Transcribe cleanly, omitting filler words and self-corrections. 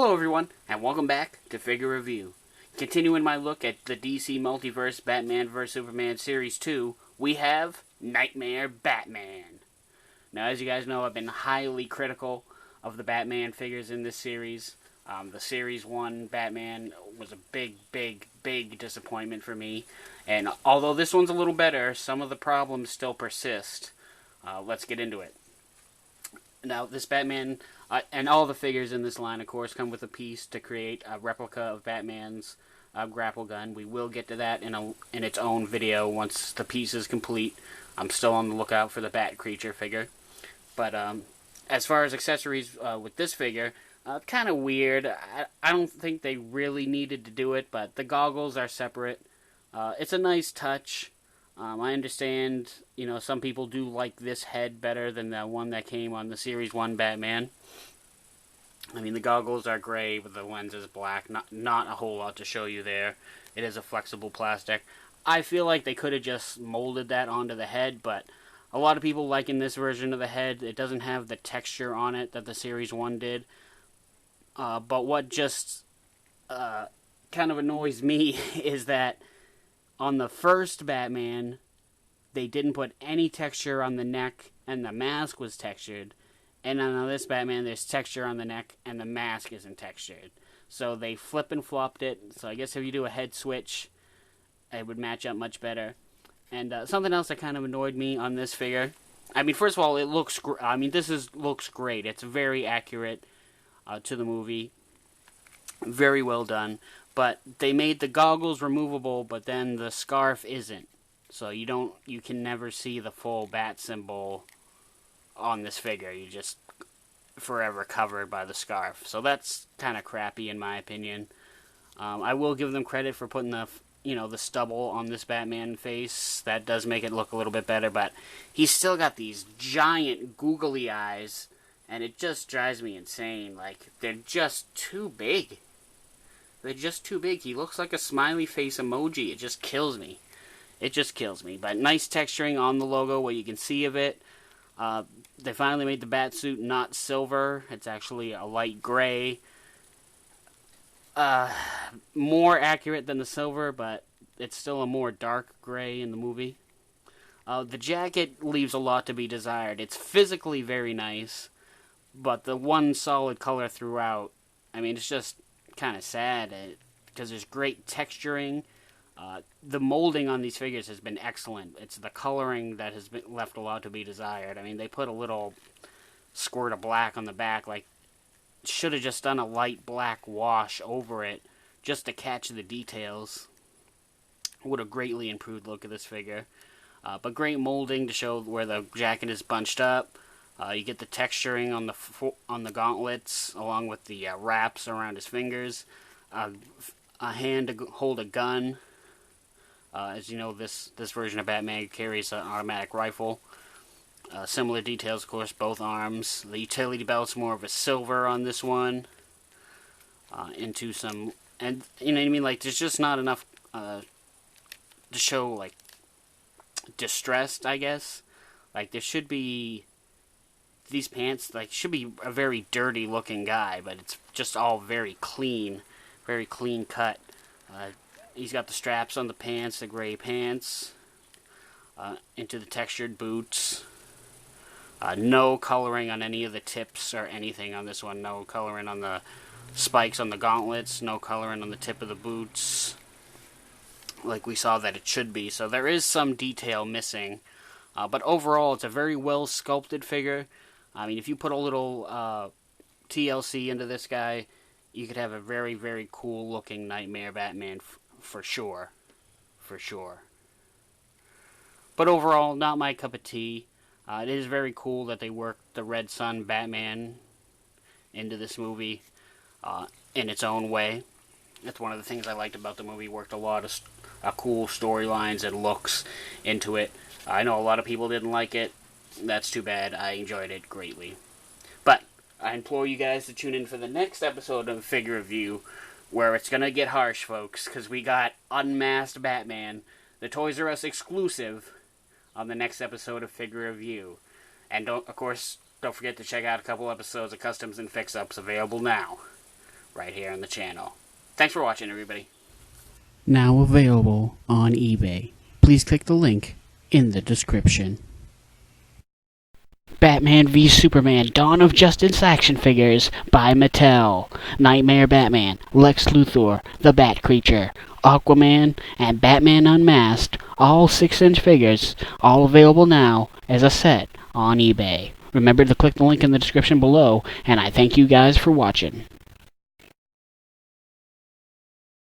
Hello everyone, and welcome back to Figure Review. Continuing my look at the DC Multiverse Batman vs. Superman Series 2, we have Knightmare Batman. Now, as you guys know, I've been highly critical of the Batman figures in this series. The Series 1 Batman was a big disappointment for me. And although this one's a little better, some of the problems still persist. Let's get into it. Now, this Batman, and all the figures in this line, of course, come with a piece to create a replica of Batman's grapple gun. We will get to that in its own video once the piece is complete. I'm still on the lookout for the Bat Creature figure. But as far as accessories with this figure, kind of weird. I don't think they really needed to do it, but the goggles are separate. It's a nice touch. I understand, some people do like this head better than the one that came on the Series 1 Batman. I mean, the goggles are gray with the lenses black. Not a whole lot to show you there. It is a flexible plastic. I feel like they could have just molded that onto the head, but a lot of people like in this version of the head, it doesn't have the texture on it that the Series 1 did. But what just kind of annoys me is that on the first Batman, they didn't put any texture on the neck, and the mask was textured. And on this Batman, there's texture on the neck, and the mask isn't textured. So they flip and flopped it. So I guess if you do a head switch, it would match up much better. And something else that kind of annoyed me on this figure. I mean, first of all, it looks. Looks great. It's very accurate to the movie. Very well done. But they made the goggles removable, but then the scarf isn't. So you can never see the full bat symbol on this figure. You're just forever covered by the scarf. So that's kind of crappy in my opinion. I will give them credit for putting the stubble on this Batman face. That does make it look a little bit better, but he's still got these giant googly eyes, and it just drives me insane. Like, they're just too big. They're just too big. He looks like a smiley face emoji. It just kills me. It just kills me. But nice texturing on the logo, what you can see of it. They finally made the Batsuit not silver. It's actually a light gray. More accurate than the silver, but it's still a more dark gray in the movie. The jacket leaves a lot to be desired. It's physically very nice, but the one solid color throughout, I mean, it's just kind of sad because there's great texturing. The molding on these figures has been excellent. It's the coloring that has been left a lot to be desired. I mean, they put a little squirt of black on the back, like should have just done a light black wash over it just to catch the details. Would have greatly improved the look of this figure. But great molding to show where the jacket is bunched up. You get the texturing on the gauntlets, along with the wraps around his fingers. A hand to hold a gun. As you know, this version of Batman carries an automatic rifle. Similar details, of course, both arms. The utility belt's more of a silver on this one. Into some, and you know what I mean. Like, there's just not enough to show like distressed, I guess. Like, there should be. These pants, like, should be a very dirty looking guy, but it's just all very clean cut. He's got the straps on the pants, the gray pants, into the textured boots. No coloring on any of the tips or anything on this one. No coloring on the spikes on the gauntlets. No coloring on the tip of the boots, like we saw that it should be. So there is some detail missing. But overall, it's a very well sculpted figure. I mean, if you put a little TLC into this guy, you could have a very, very cool looking Knightmare Batman for sure. For sure. But overall, not my cup of tea. It is very cool that they worked the Red Sun Batman into this movie in its own way. That's one of the things I liked about the movie. Worked a lot of cool storylines and looks into it. I know a lot of people didn't like it. That's too bad. I enjoyed it greatly. But I implore you guys to tune in for the next episode of Figure Review, where it's going to get harsh, folks, because we got Unmasked Batman, the Toys R Us exclusive, on the next episode of Figure Review. And don't forget to check out a couple episodes of Customs and Fix-Ups available now. right here on the channel. Thanks for watching, everybody. Now available on eBay. Please click the link in the description. Batman v Superman Dawn of Justice action figures by Mattel. Knightmare Batman, Lex Luthor, the Bat Creature, Aquaman, and Batman Unmasked, all 6-inch figures, all available now as a set on eBay. Remember to click the link in the description below, and I thank you guys for watching.